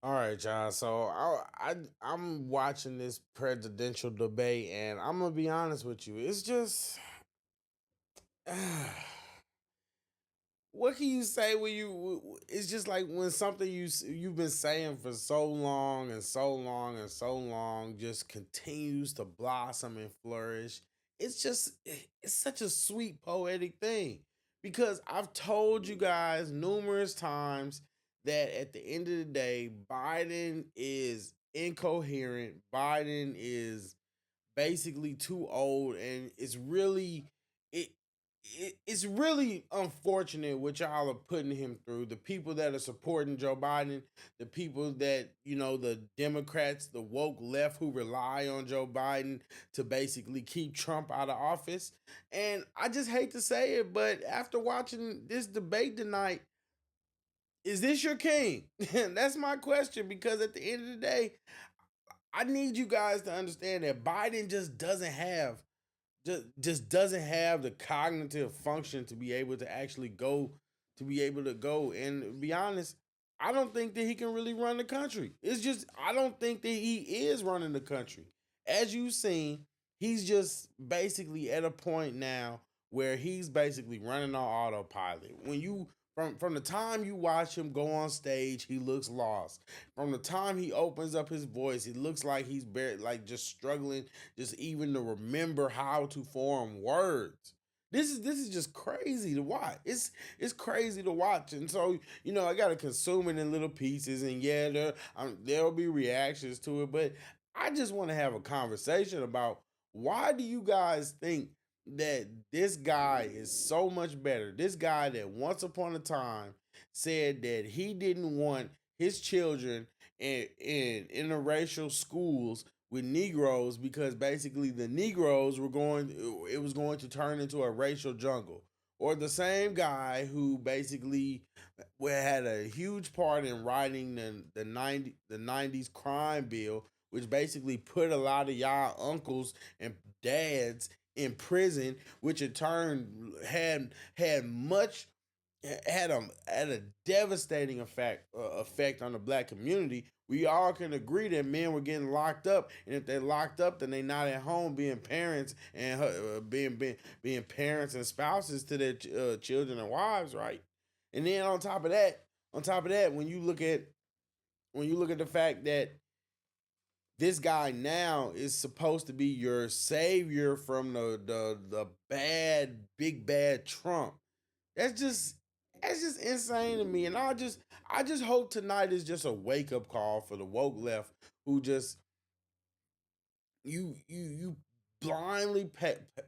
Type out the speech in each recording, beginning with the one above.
All right, y'all. So I'm watching this presidential debate, and I'm gonna be honest with you. It's just what can you say when you? It's just like when something you've been saying for so long and so long and so long just continues to blossom and flourish. It's such a sweet poetic thing because I've told you guys numerous times that at the end of the day, Biden is incoherent. Biden is basically too old, and it, it's really unfortunate what y'all are putting him through. The people that are supporting Joe Biden, the people that the Democrats, the woke left who rely on Joe Biden to basically keep Trump out of office. And I just hate to say it, but after watching this debate tonight, is this your king? That's my question, because at the end of the day, I need you guys to understand that Biden just doesn't have the cognitive function to be able to actually go and be honest. I don't think that he can really run the country. It's just I don't think that he is running the country. As you've seen, he's just basically at a point now where he's basically running on autopilot. When you from the time you watch him go on stage, he looks lost. From the time he opens up his voice, it looks like he's like just struggling just even to remember how to form words. This is just crazy to watch. It's crazy to watch, and so I gotta consume it in little pieces, and yeah, there'll be reactions to it, but I just want to have a conversation about why do you guys think that this guy is so much better? This guy that once upon a time said that he didn't want his children in interracial schools with Negroes because basically the Negroes it was going to turn into a racial jungle. Or the same guy who basically had a huge part in writing the 90s crime bill, which basically put a lot of y'all uncles and dads in prison, which in turn had much had a devastating effect on the black community. We all can agree that men were getting locked up, and if they're locked up, then they're not at home being parents and being parents and spouses to their children and wives, right? And then on top of that, when you look at the fact that this guy now is supposed to be your savior from the bad big bad Trump. That's just that's just insane to me. And I just hope tonight is just a wake up call for the woke left who just you blindly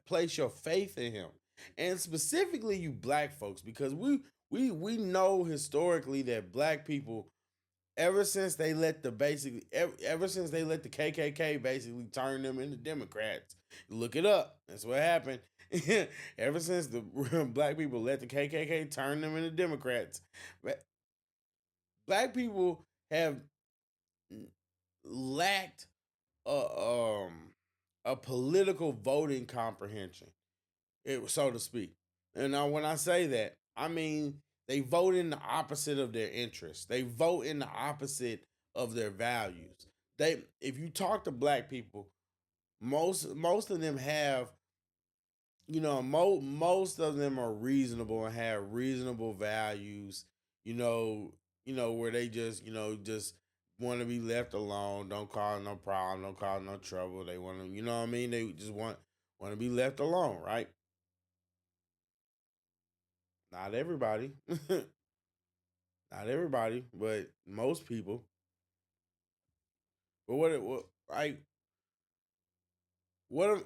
place your faith in him, and specifically you black folks, because we know historically that black people, ever since they let ever since they let the KKK basically turn them into Democrats. Look it up. That's what happened. Ever since the black people let the KKK turn them into Democrats, black people have lacked a political voting comprehension, so to speak. And now, when I say that, I mean they vote in the opposite of their interests. They vote in the opposite of their values. If you talk to black people, most of them have, most of them are reasonable and have reasonable values. You know, where they just want to be left alone. Don't cause no problem. Don't cause no trouble. They want to, you know what I mean. They just want to be left alone, right? Not everybody, not everybody, but most people. But what like what?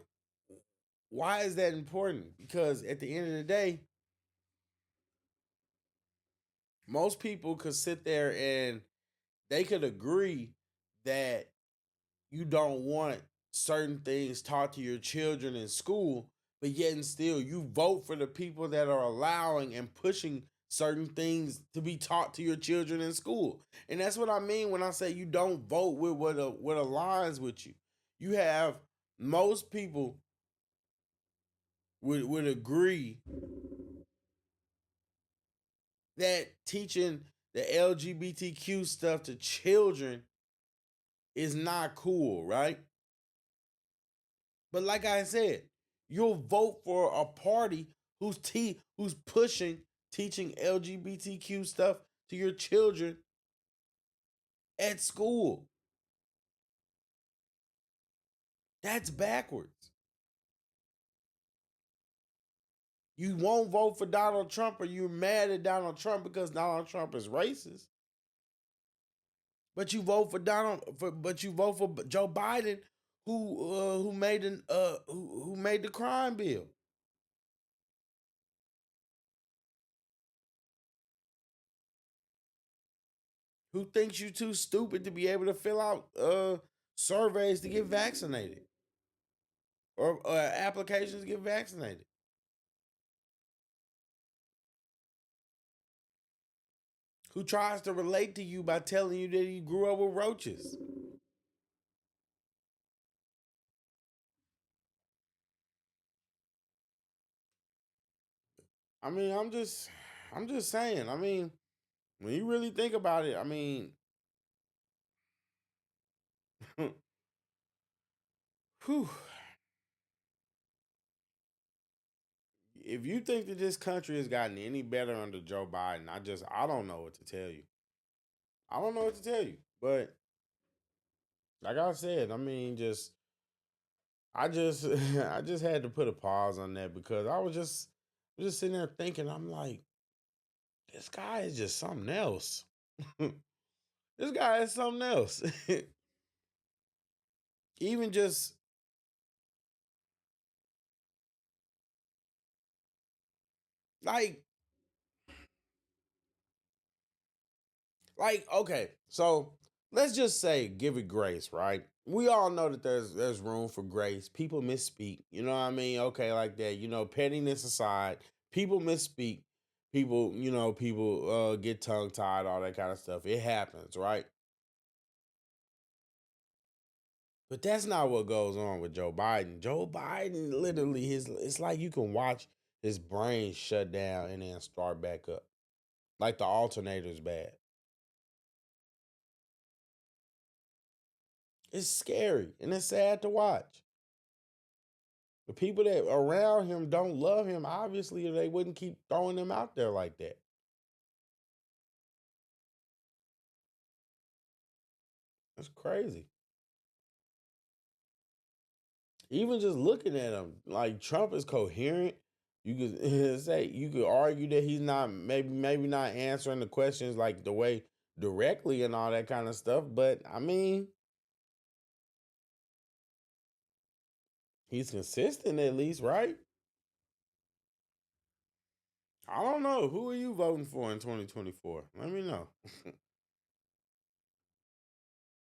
Why is that important? Because at the end of the day, most people could sit there and they could agree that you don't want certain things taught to your children in school, but yet and still you vote for the people that are allowing and pushing certain things to be taught to your children in school. And that's what I mean when I say you don't vote with what aligns with you. You have most people would agree that teaching the LGBTQ stuff to children is not cool, right? But like I said, you'll vote for a party who's pushing teaching LGBTQ stuff to your children at school. That's backwards. You won't vote for Donald Trump, or you're mad at Donald Trump because Donald Trump is racist. But you vote for but you vote for Joe Biden, who made the crime bill. Who thinks you too stupid to be able to fill out surveys to get vaccinated, or applications to get vaccinated? Who tries to relate to you by telling you that he grew up with roaches? I mean, I'm just saying. I mean, when you really think about it, I mean, whew, if you think that this country has gotten any better under Joe Biden, I don't know what to tell you. I don't know what to tell you. But like I said, I mean, I just had to put a pause on that because I was just sitting there thinking, I'm like, this guy is just something else. This guy is something else. Even just like okay, so let's just say give it grace, right? We all know that there's room for grace. People misspeak, you know what I mean? Okay, like that, pettiness aside, people misspeak. People get tongue tied, all that kind of stuff. It happens, right? But that's not what goes on with Joe Biden. Joe Biden literally it's like you can watch his brain shut down and then start back up. Like the alternator's bad. It's scary and it's sad to watch. The people that around him don't love him, obviously, or they wouldn't keep throwing him out there like that. That's crazy. Even just looking at him, like Trump is coherent. You could you could argue that he's not maybe not answering the questions like the way directly and all that kind of stuff. But I mean, he's consistent at least, right? I don't know. Who are you voting for in 2024? Let me know.